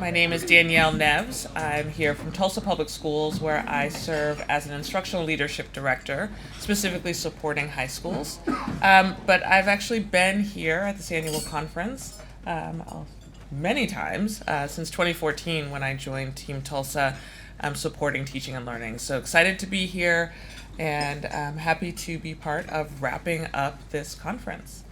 My name is Danielle Neves. I'm here from Tulsa Public Schools, where I serve as an instructional leadership director, specifically supporting high schools. But I've actually been here at this annual conference many times since 2014 when I joined Team Tulsa supporting teaching and learning. So excited to be here and I'm happy to be part of wrapping up this conference.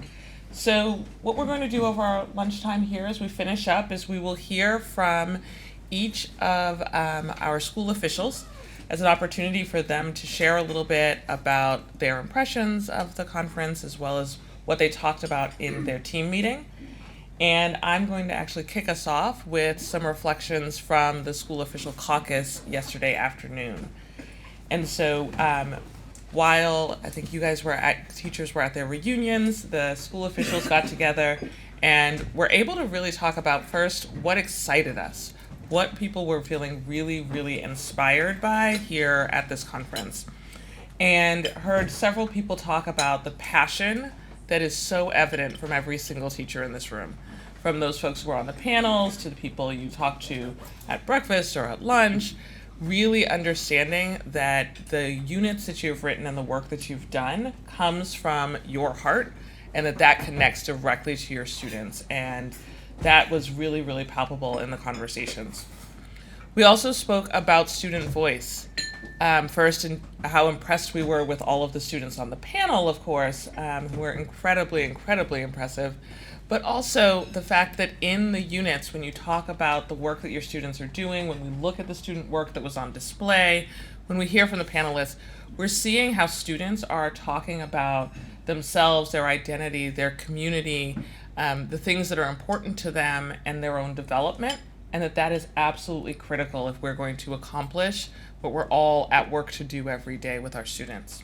So what we're going to do over our lunchtime here as we finish up is we will hear from each of our school officials as an opportunity for them to share a little bit about their impressions of the conference as well as what they talked about in their team meeting. And I'm going to actually kick us off with some reflections from the school official caucus yesterday afternoon. And so while I think you guys teachers were at their reunions, the school officials got together and were able to really talk about first what excited us, what people were feeling really, really inspired by here at this conference. And heard several people talk about the passion that is so evident from every single teacher in this room. From those folks who were on the panels to the people you talked to at breakfast or at lunch, really understanding that the units that you've written and the work that you've done comes from your heart and that connects directly to your students. And that was really, really palpable in the conversations. We also spoke about student voice. First, and how impressed we were with all of the students on the panel, of course, who were incredibly, incredibly impressive. But also the fact that in the units, when you talk about the work that your students are doing, when we look at the student work that was on display, when we hear from the panelists, we're seeing how students are talking about themselves, their identity, their community, the things that are important to them and their own development, and that is absolutely critical if we're going to accomplish what we're all at work to do every day with our students.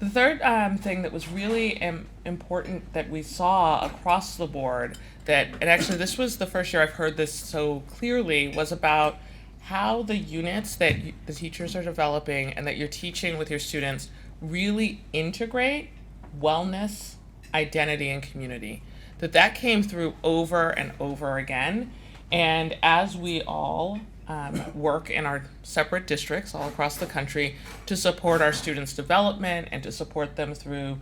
The third thing that was really important that we saw across the board, and actually this was the first year I've heard this so clearly, was about how the units that the teachers are developing and that you're teaching with your students really integrate wellness, identity, and community. That came through over and over again. And as we all work in our separate districts all across the country to support our students' development and to support them through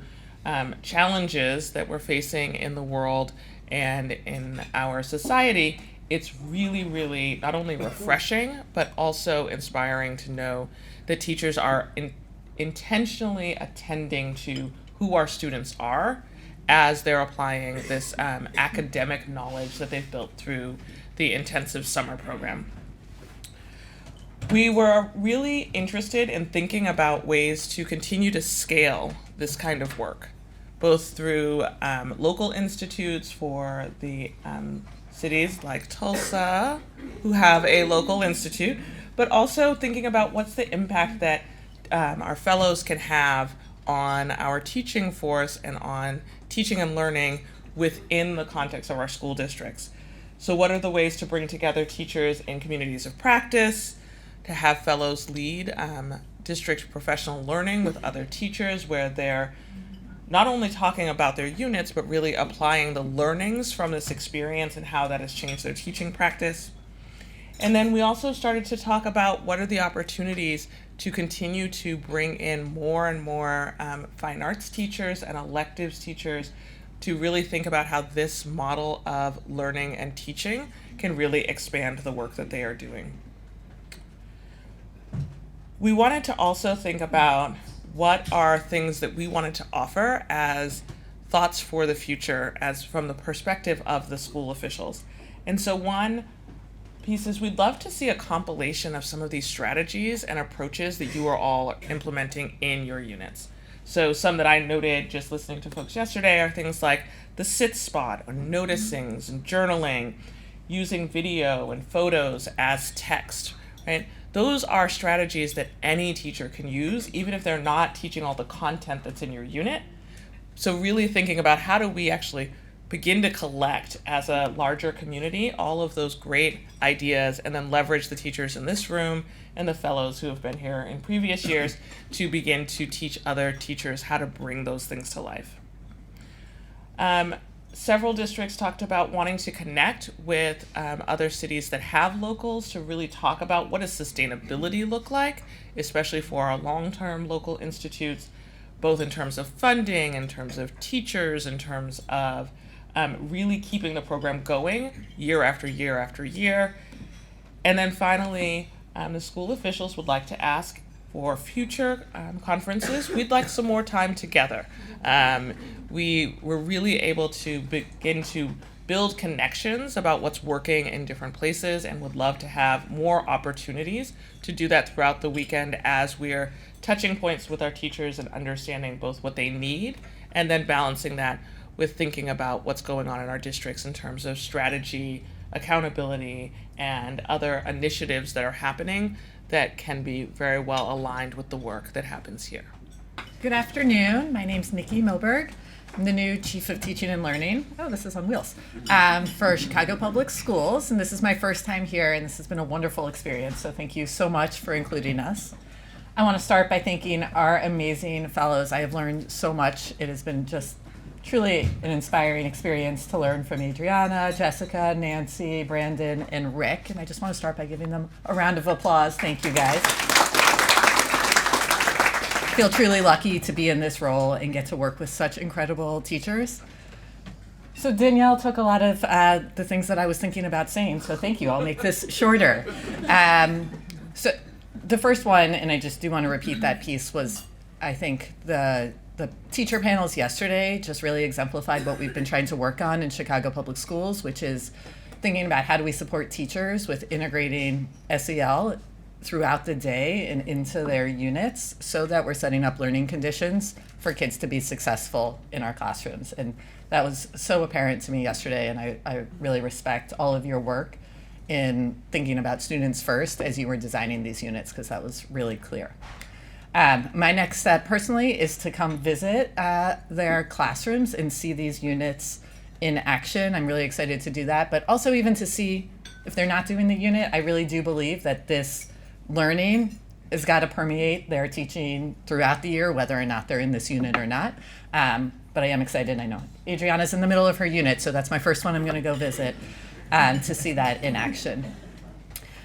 challenges that we're facing in the world and in our society, it's really, really not only refreshing, but also inspiring to know that teachers are intentionally attending to who our students are as they're applying this academic knowledge that they've built through the intensive summer program. We were really interested in thinking about ways to continue to scale this kind of work, both through local institutes for the cities like Tulsa, who have a local institute, but also thinking about what's the impact that our fellows can have on our teaching force and on teaching and learning within the context of our school districts. So what are the ways to bring together teachers in communities of practice, to have fellows lead district professional learning with other teachers where they're not only talking about their units, but really applying the learnings from this experience and how that has changed their teaching practice. And then we also started to talk about what are the opportunities to continue to bring in more and more fine arts teachers and electives teachers to really think about how this model of learning and teaching can really expand the work that they are doing. We wanted to also think about what are things that we wanted to offer as thoughts for the future as from the perspective of the school officials. And so one piece is we'd love to see a compilation of some of these strategies and approaches that you are all implementing in your units. So some that I noted just listening to folks yesterday are things like the sit spot, or noticings and journaling, using video and photos as text, right? Those are strategies that any teacher can use, even if they're not teaching all the content that's in your unit. So really thinking about how do we actually begin to collect as a larger community all of those great ideas and then leverage the teachers in this room and the fellows who have been here in previous years to begin to teach other teachers how to bring those things to life. Several districts talked about wanting to connect with other cities that have locals to really talk about what does sustainability look like, especially for our long-term local institutes, both in terms of funding, in terms of teachers, in terms of really keeping the program going year after year after year. And then finally, the school officials would like to ask for future conferences. We'd like some more time together. We were really able to begin to build connections about what's working in different places and would love to have more opportunities to do that throughout the weekend as we're touching points with our teachers and understanding both what they need and then balancing that with thinking about what's going on in our districts in terms of strategy, accountability, and other initiatives that are happening that can be very well aligned with the work that happens here. Good afternoon. My name's Nikki Milberg. I'm the new Chief of Teaching and Learning. Oh, this is on wheels. For Chicago Public Schools, and this is my first time here, and this has been a wonderful experience, so thank you so much for including us. I want to start by thanking our amazing fellows. I have learned so much. It has been just truly an inspiring experience to learn from Adriana, Jessica, Nancy, Brandon, and Rick. And I just want to start by giving them a round of applause. Thank you, guys. I feel truly lucky to be in this role and get to work with such incredible teachers. So Danielle took a lot of the things that I was thinking about saying, so thank you. I'll make this shorter. So the first one, and I just do want to repeat that piece, was I think the teacher panels yesterday just really exemplified what we've been trying to work on in Chicago Public Schools, which is thinking about how do we support teachers with integrating SEL throughout the day and into their units so that we're setting up learning conditions for kids to be successful in our classrooms. And that was so apparent to me yesterday, and I really respect all of your work in thinking about students first as you were designing these units, because that was really clear. My next step personally is to come visit their classrooms and see these units in action. I'm really excited to do that, but also even to see if they're not doing the unit. I really do believe that this learning has got to permeate their teaching throughout the year, whether or not they're in this unit or not. But I am excited. I know Adriana's in the middle of her unit, so that's my first one I'm going to go visit to see that in action.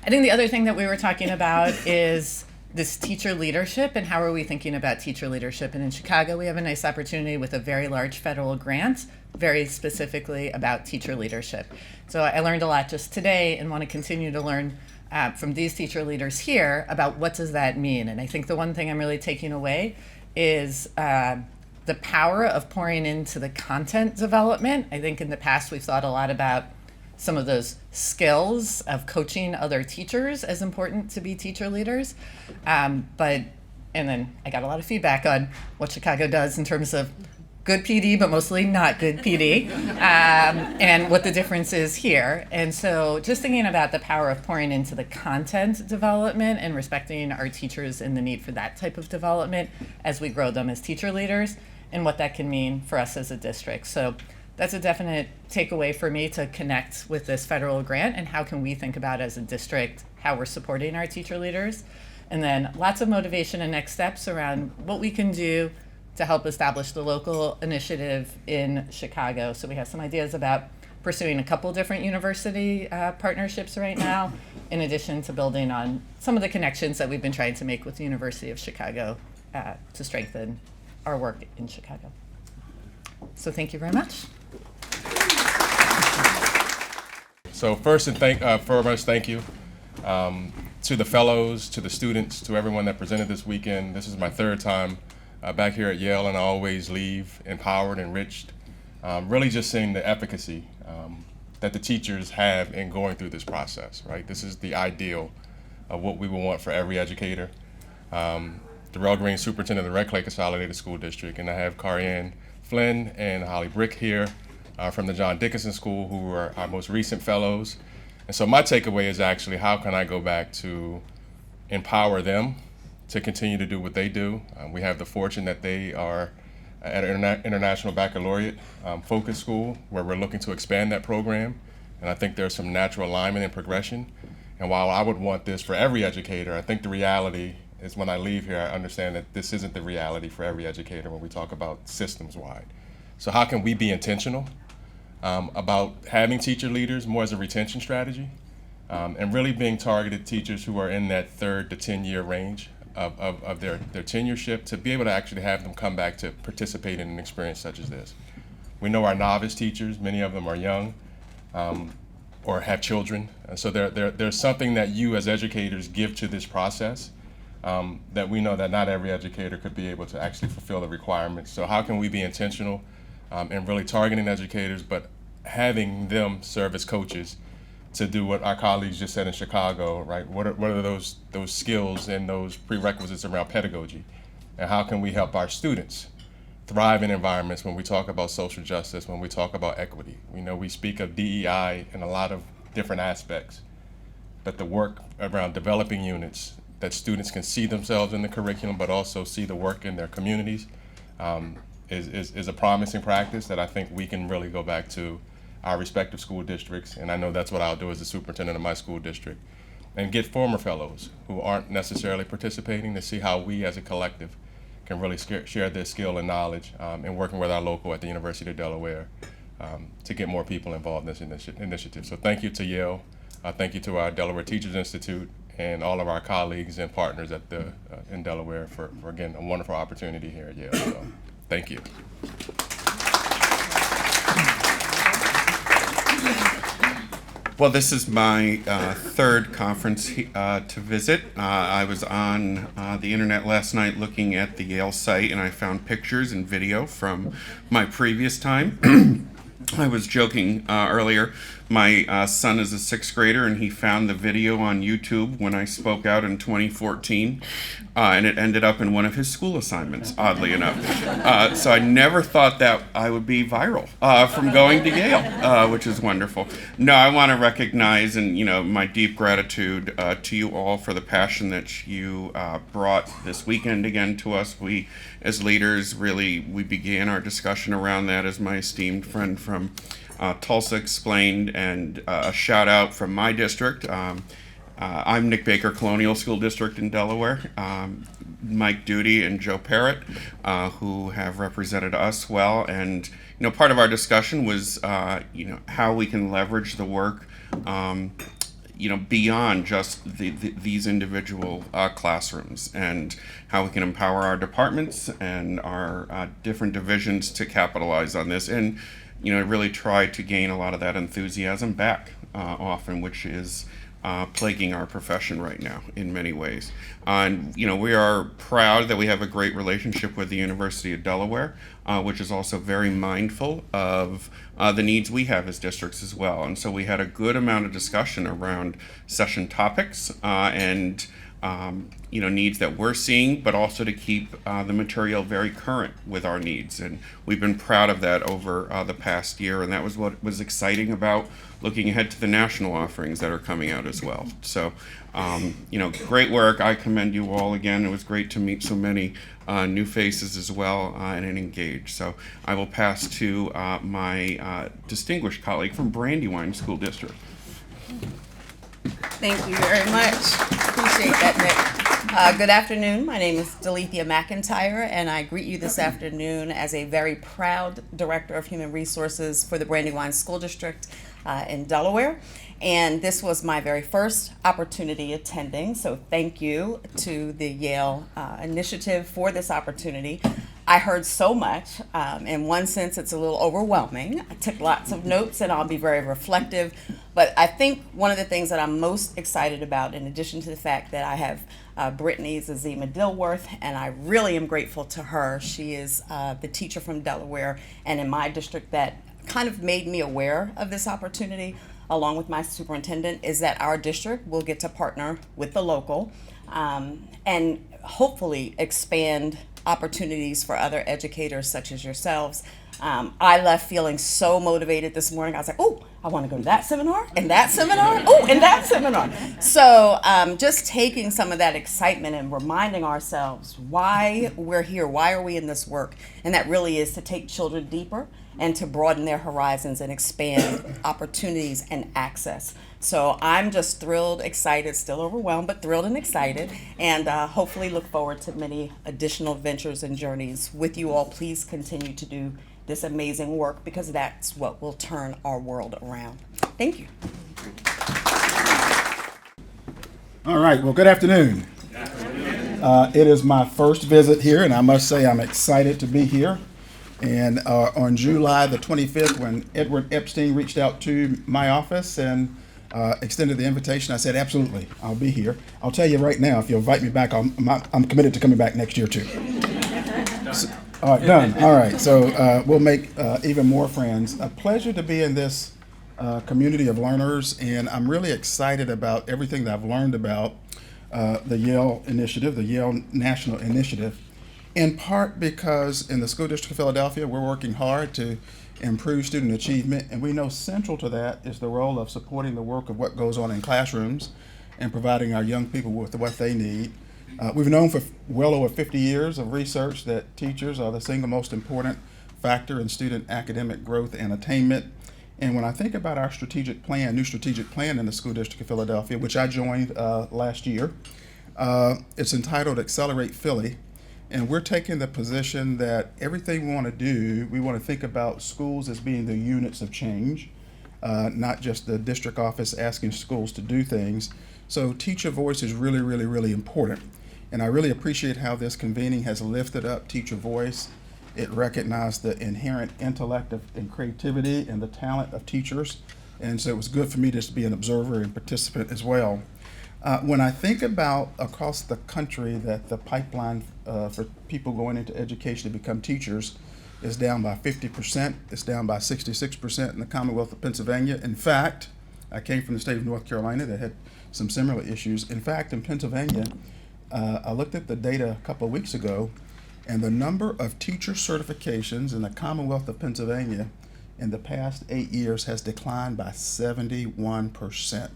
I think the other thing that we were talking about is this teacher leadership and how are we thinking about teacher leadership. And in Chicago, we have a nice opportunity with a very large federal grant, very specifically about teacher leadership. So I learned a lot just today and want to continue to learn from these teacher leaders here about what does that mean. And I think the one thing I'm really taking away is the power of pouring into the content development. I think in the past we've thought a lot about some of those skills of coaching other teachers as important to be teacher leaders. And then I got a lot of feedback on what Chicago does in terms of good PD, but mostly not good PD, and what the difference is here. And so just thinking about the power of pouring into the content development and respecting our teachers and the need for that type of development as we grow them as teacher leaders and what that can mean for us as a district. So that's a definite takeaway for me, to connect with this federal grant and how can we think about as a district how we're supporting our teacher leaders. And then lots of motivation and next steps around what we can do to help establish the local initiative in Chicago. So we have some ideas about pursuing a couple different university partnerships right now, in addition to building on some of the connections that we've been trying to make with the University of Chicago to strengthen our work in Chicago. So thank you very much. So first and foremost, thank you to the fellows, to the students, to everyone that presented this weekend. This is my third time back here at Yale, and I always leave empowered, enriched, really just seeing the efficacy that the teachers have in going through this process, right? This is the ideal of what we would want for every educator. Darrell Green, Superintendent of the Red Clay Consolidated School District, and I have Carianne Flynn and Holly Brick here from the John Dickinson School, who are our most recent fellows. And so my takeaway is actually, how can I go back to empower them to continue to do what they do? We have the fortune that they are at an International Baccalaureate focus school where we're looking to expand that program. And I think there's some natural alignment and progression. And while I would want this for every educator, I think the reality is when I leave here, I understand that this isn't the reality for every educator when we talk about systems-wide. So how can we be intentional about having teacher leaders more as a retention strategy, and really being targeted teachers who are in that 3rd to 10-year range of their tenureship, to be able to actually have them come back to participate in an experience such as this. We know our novice teachers, many of them are young or have children, and so there's something that you as educators give to this process that we know that not every educator could be able to actually fulfill the requirements. So how can we be intentional in really targeting educators, but having them serve as coaches to do what our colleagues just said in Chicago, right? What are those skills and those prerequisites around pedagogy? And how can we help our students thrive in environments when we talk about social justice, when we talk about equity? We know we speak of DEI in a lot of different aspects, but the work around developing units that students can see themselves in the curriculum, but also see the work in their communities is a promising practice that I think we can really go back to our respective school districts, and I know that's what I'll do as the superintendent of my school district, and get former fellows who aren't necessarily participating to see how we as a collective can really share this skill and knowledge in working with our local at the University of Delaware to get more people involved in this initiative. So thank you to Yale, thank you to our Delaware Teachers Institute, and all of our colleagues and partners at in Delaware for again, a wonderful opportunity here at Yale. So thank you. Well, this is my 3rd conference to visit. I was on the internet last night looking at the Yale site, and I found pictures and video from my previous time. I was joking earlier. My son is a 6th grader, and he found the video on YouTube when I spoke out in 2014, and it ended up in one of his school assignments, oddly enough. So I never thought that I would be viral from going to Yale, which is wonderful. No, I want to recognize my deep gratitude to you all for the passion that you brought this weekend again to us. We, as leaders, we began our discussion around that, as my esteemed friend from Tulsa explained, and a shout out from my district. I'm Nick Baker, Colonial School District in Delaware. Mike Duty and Joe Parrott, who have represented us well, and part of our discussion was how we can leverage the work beyond just these individual classrooms, and how we can empower our departments and our different divisions to capitalize on this, and really try to gain a lot of that enthusiasm back often, which is plaguing our profession right now in many ways. And we are proud that we have a great relationship with the University of Delaware, which is also very mindful of the needs we have as districts as well. And so we had a good amount of discussion around session topics and needs that we're seeing, but also to keep the material very current with our needs. And we've been proud of that over the past year, and that was what was exciting about looking ahead to the national offerings that are coming out as well. So, great work. I commend you all again. It was great to meet so many new faces as well and engage. So I will pass to my distinguished colleague from Brandywine School District. Thank you very much. Appreciate that, Nick. Good afternoon. My name is Delethea McIntyre, and I greet you this afternoon as a very proud Director of Human Resources for the Brandywine School District in Delaware. And this was my very first opportunity attending, so thank you to the Yale initiative for this opportunity. I heard so much. In one sense, it's a little overwhelming. I took lots of notes, and I'll be very reflective. But I think one of the things that I'm most excited about, in addition to the fact that I have Brittany Zazima Dilworth, and I really am grateful to her. She is the teacher from Delaware, and in my district that kind of made me aware of this opportunity, along with my superintendent, is that our district will get to partner with the local and hopefully expand opportunities for other educators such as yourselves. I left feeling so motivated this morning. I was like, oh, I want to go to that seminar and that seminar, oh, and that seminar. So just taking some of that excitement and reminding ourselves why we're here, why are we in this work? And that really is to take children deeper and to broaden their horizons and expand opportunities and access. So I'm just thrilled, excited, still overwhelmed, but thrilled and excited, and hopefully look forward to many additional ventures and journeys with you all. Please continue to do this amazing work, because that's what will turn our world around. Thank you. All right, well, good afternoon. It is my first visit here, and I must say I'm excited to be here. And on July the 25th, when Edward Epstein reached out to my office and extended the invitation, I said, absolutely, I'll be here. I'll tell you right now, if you'll invite me back, I'm committed to coming back next year too. So, all right, done. All right, so we'll make even more friends. A pleasure to be in this community of learners, and I'm really excited about everything that I've learned about the Yale Initiative, the Yale National Initiative, in part because in the School District of Philadelphia, we're working hard to improve student achievement, and we know central to that is the role of supporting the work of what goes on in classrooms and providing our young people with what they need. We've known for well over 50 years of research that teachers are the single most important factor in student academic growth and attainment. And when I think about our strategic plan, new strategic plan in the School District of Philadelphia, which I joined last year, it's entitled Accelerate Philly. And we're taking the position that everything we want to do, we want to think about schools as being the units of change, not just the district office asking schools to do things. So teacher voice is really, really, really important. And I really appreciate how this convening has lifted up teacher voice. It recognized the inherent intellect and creativity and the talent of teachers. And so it was good for me just to be an observer and participant as well. When I think about across the country that the pipeline for people going into education to become teachers is down by 50%, it's down by 66% in the Commonwealth of Pennsylvania. In fact, I came from the state of North Carolina that had some similar issues. In fact, in Pennsylvania, I looked at the data a couple of weeks ago, and the number of teacher certifications in the Commonwealth of Pennsylvania in the past 8 years has declined by 71%.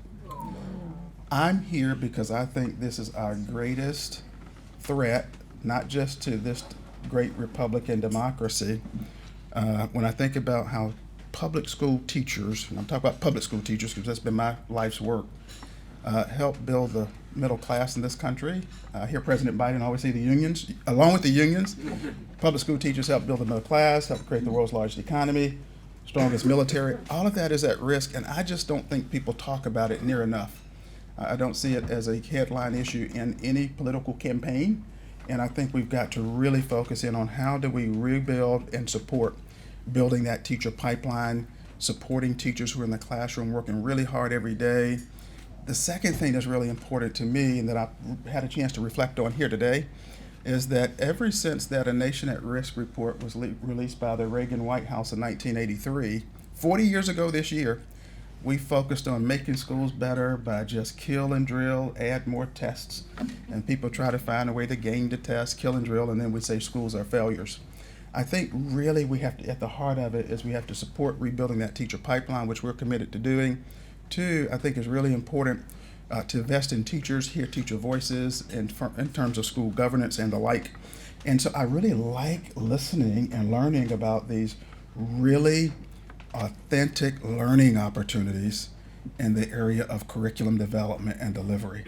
I'm here because I think this is our greatest threat, not just to this great republic and democracy. When I think about how public school teachers, and I'm talking about public school teachers because that's been my life's work, help build the middle class in this country. I hear President Biden always say the unions, along with the unions, public school teachers help build the middle class, help create the world's largest economy, strongest military. All of that is at risk, and I just don't think people talk about it near enough. I don't see it as a headline issue in any political campaign, and I think we've got to really focus in on how do we rebuild and support building that teacher pipeline, supporting teachers who are in the classroom working really hard every day. The second thing that's really important to me and that I've had a chance to reflect on here today is that ever since that A Nation at Risk report was released by the Reagan White House in 1983, 40 years ago this year, we focused on making schools better by just kill and drill, add more tests, and people try to find a way to game the test, kill and drill, and then we say schools are failures. I think really we have to, at the heart of it, is we have to support rebuilding that teacher pipeline, which we're committed to doing. Two, I think is really important to invest in teachers, hear teacher voices in terms of school governance and the like. And so I really like listening and learning about these really authentic learning opportunities in the area of curriculum development and delivery.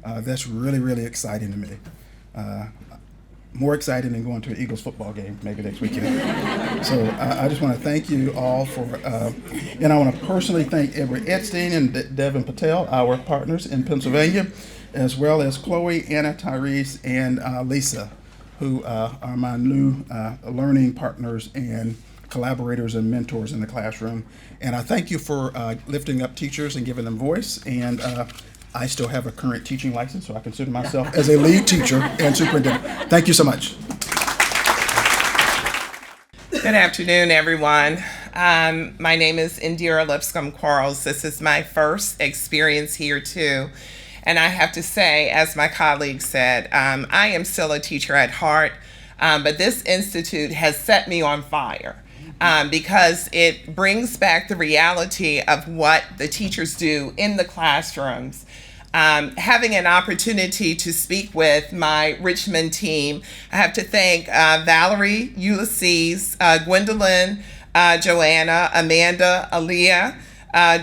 That's really, really exciting to me. More exciting than going to an Eagles football game maybe next weekend. So I just want to thank you all for, and I want to personally thank Edward Epstein and Devin Patel, our partners in Pennsylvania, as well as Chloe, Anna, Tyrese, and Lisa, who are my new learning partners and collaborators and mentors in the classroom. And I thank you for lifting up teachers and giving them voice. And I still have a current teaching license, so I consider myself as a lead teacher and superintendent. Thank you so much. Good afternoon, everyone. My name is Indira Lipscomb-Quarles. This is my first experience here, too. And I have to say, as my colleague said, I am still a teacher at heart, but this institute has set me on fire. Because it brings back the reality of what the teachers do in the classrooms. Having an opportunity to speak with my Richmond team, I have to thank Valerie, Ulysses, Gwendolyn, Joanna, Amanda, Aaliyah,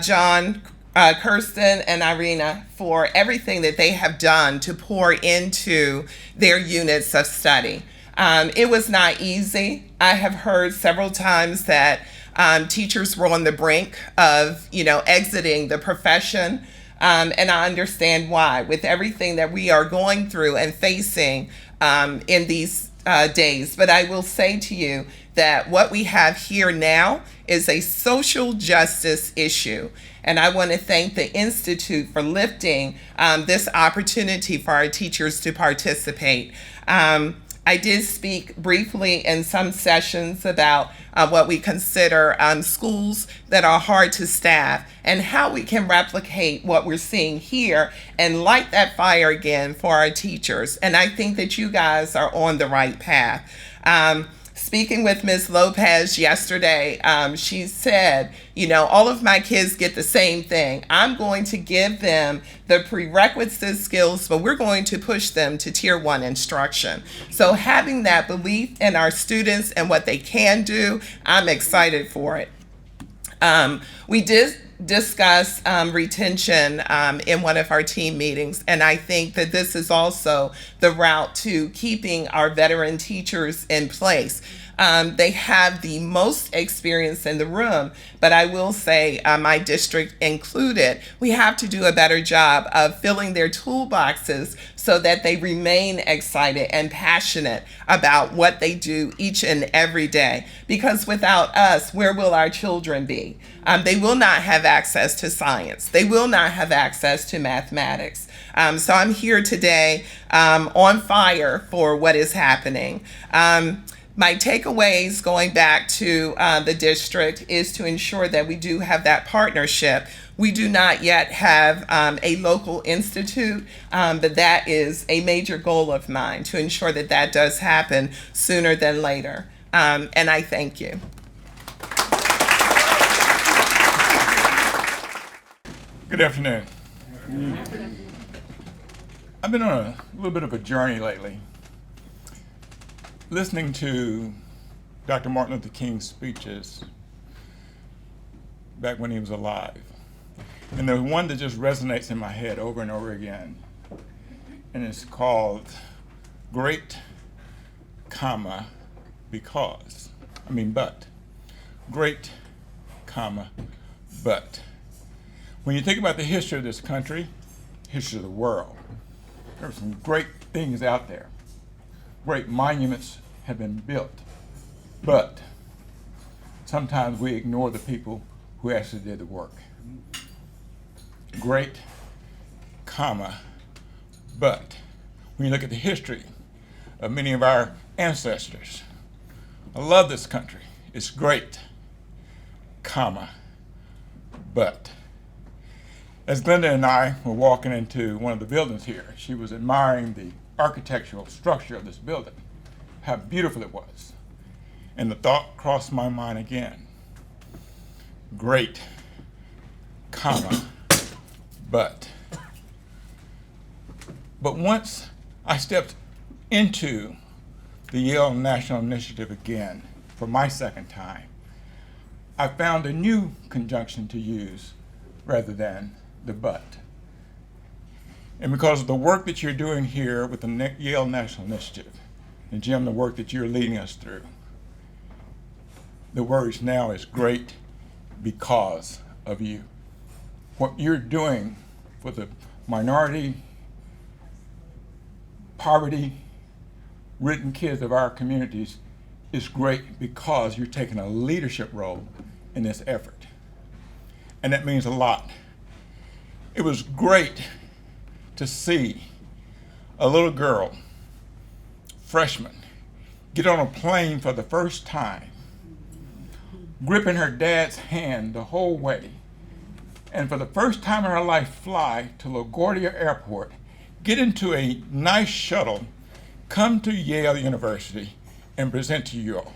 John, Kirsten, and Irina for everything that they have done to pour into their units of study. It was not easy. I have heard several times that teachers were on the brink of, exiting the profession. And I understand why. With everything that we are going through and facing in these days. But I will say to you that what we have here now is a social justice issue. And I want to thank the Institute for lifting this opportunity for our teachers to participate. I did speak briefly in some sessions about what we consider schools that are hard to staff and how we can replicate what we're seeing here and light that fire again for our teachers. And I think that you guys are on the right path. Speaking with Ms. Lopez yesterday, she said, all of my kids get the same thing. I'm going to give them the prerequisite skills, but we're going to push them to Tier 1 instruction. So having that belief in our students and what they can do, I'm excited for it. We did discuss retention in one of our team meetings, and I think that this is also the route to keeping our veteran teachers in place. They have the most experience in the room, but I will say, my district included, we have to do a better job of filling their toolboxes so that they remain excited and passionate about what they do each and every day. Because without us, where will our children be? They will not have access to science. They will not have access to mathematics. So I'm here today on fire for what is happening. My takeaways going back to the district is to ensure that we do have that partnership. We do not yet have a local institute, but that is a major goal of mine to ensure that that does happen sooner than later. And I thank you. Good afternoon. I've been on a little bit of a journey lately, listening to Dr. Martin Luther King's speeches back when he was alive. And there's one that just resonates in my head over and over again. And it's called Great, comma, because. But. Great, comma, but. When you think about the history of this country, history of the world, there are some great things out there. Great monuments have been built, but sometimes we ignore the people who actually did the work. Great, comma, but when you look at the history of many of our ancestors, I love this country. It's great, comma, but. As Glenda and I were walking into one of the buildings here, she was admiring the architectural structure of this building, how beautiful it was. And the thought crossed my mind again. Great, comma, but. But once I stepped into the Yale National Initiative again for my second time, I found a new conjunction to use rather than the but. And because of the work that you're doing here with the Yale National Initiative, and Jim, the work that you're leading us through, the word now is great because of you. What you're doing for the minority, poverty-ridden kids of our communities is great because you're taking a leadership role in this effort. And that means a lot. It was great to see a little girl, freshman, get on a plane for the first time, gripping her dad's hand the whole way, and for the first time in her life fly to LaGuardia Airport, get into a nice shuttle, come to Yale University, and present to you all.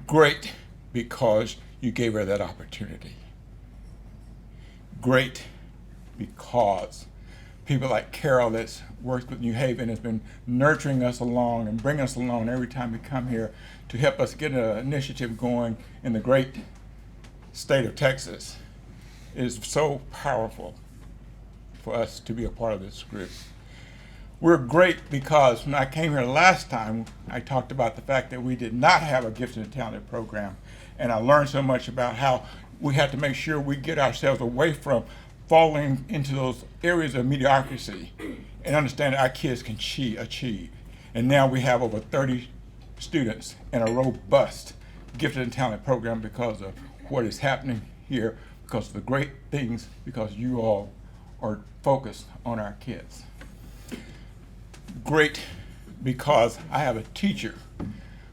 Great because you gave her that opportunity. Great because people like Carol that's worked with New Haven has been nurturing us along and bringing us along every time we come here to help us get an initiative going in the great state of Texas. It is so powerful for us to be a part of this group. We're great because when I came here last time, I talked about the fact that we did not have a gifted and talented program. And I learned so much about how we have to make sure we get ourselves away from falling into those areas of mediocrity and understand that our kids can achieve. And now we have over 30 students in a robust gifted and talented program because of what is happening here, because of the great things, because you all are focused on our kids. Great because I have a teacher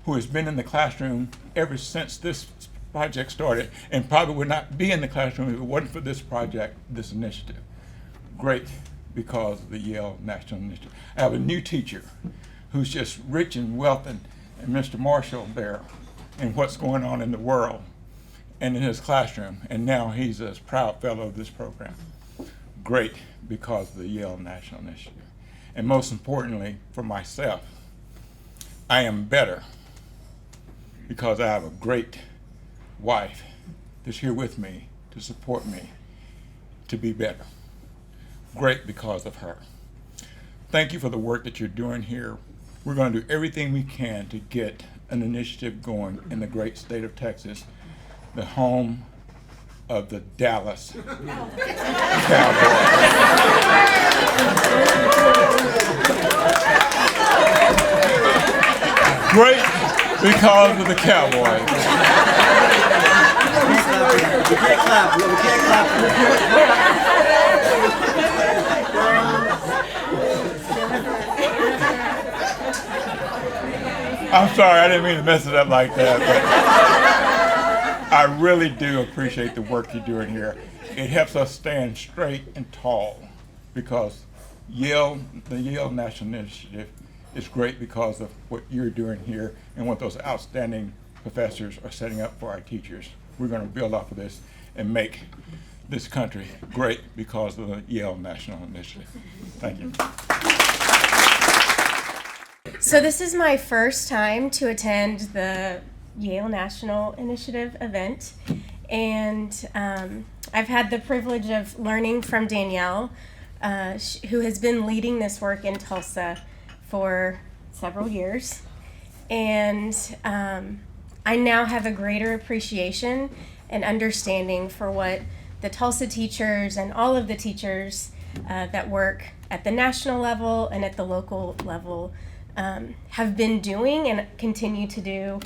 who has been in the classroom ever since this project started and probably would not be in the classroom if it wasn't for this project, this initiative. Great because of the Yale National Initiative. I have a new teacher who's just rich in wealth and Mr. Marshall there and what's going on in the world and in his classroom, and now he's a proud fellow of this program. Great because of the Yale National Initiative. And most importantly, for myself, I am better because I have a great wife that's here with me to support me to be better. Great because of her. Thank you for the work that you're doing here. We're going to do everything we can to get an initiative going in the great state of Texas, the home of the Dallas Cowboys. Great because of the Cowboys. We can't clap. We can't clap. I'm sorry, I didn't mean to mess it up like that. But I really do appreciate the work you're doing here. It helps us stand straight and tall because the Yale National Initiative is great because of what you're doing here and what those outstanding professors are setting up for our teachers. We're going to build off of this and make this country great because of the Yale National Initiative. Thank you. So this is my first time to attend the Yale National Initiative event, and I've had the privilege of learning from Danielle, who has been leading this work in Tulsa for several years, and I now have a greater appreciation and understanding for what the Tulsa teachers and all of the teachers that work at the national level and at the local level have been doing and continue to do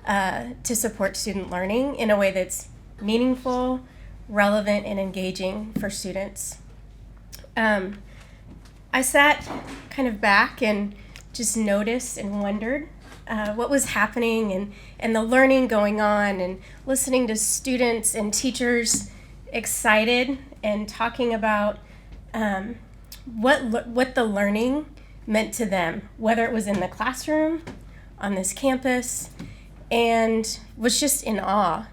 to support student learning in a way that's meaningful, relevant, and engaging for students. I sat kind of back and just noticed and wondered what was happening and the learning going on, and listening to students and teachers excited and talking about what the learning meant to them, whether it was in the classroom, on this campus, and was just in awe.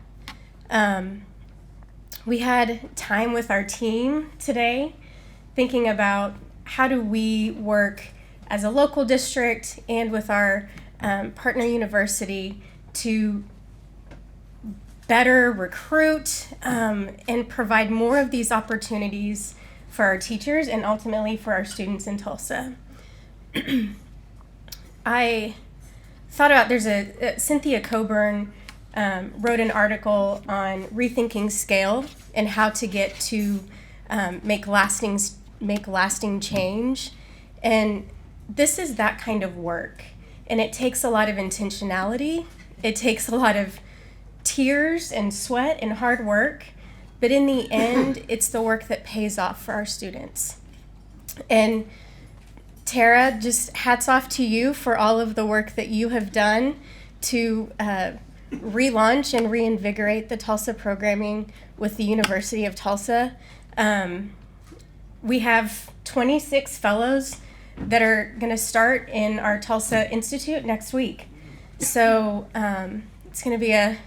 We had time with our team today thinking about how do we work as a local district and with our partner university to better recruit and provide more of these opportunities for our teachers and ultimately for our students in Tulsa. I thought about, there's Cynthia Coburn wrote an article on rethinking scale and how to get to make lasting change, and this is that kind of work, and it takes a lot of intentionality. It takes a lot of tears and sweat and hard work, but in the end, it's the work that pays off for our students. And Tara, just hats off to you for all of the work that you have done to relaunch and reinvigorate the Tulsa programming with the University of Tulsa. We have 26 fellows that are going to start in our Tulsa Institute next week. So it's going to be a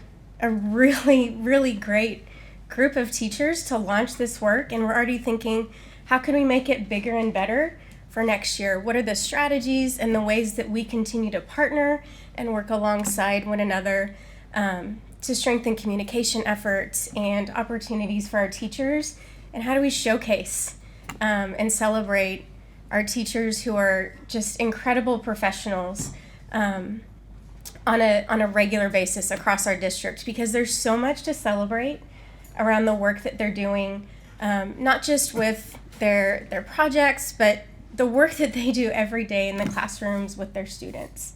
really, really great group of teachers to launch this work, and we're already thinking, how can we make it bigger and better for next year? What are the strategies and the ways that we continue to partner and work alongside one another to strengthen communication efforts and opportunities for our teachers? And how do we showcase and celebrate our teachers who are just incredible professionals on a regular basis across our district, because there's so much to celebrate around the work that they're doing, not just with their projects, but the work that they do every day in the classrooms with their students.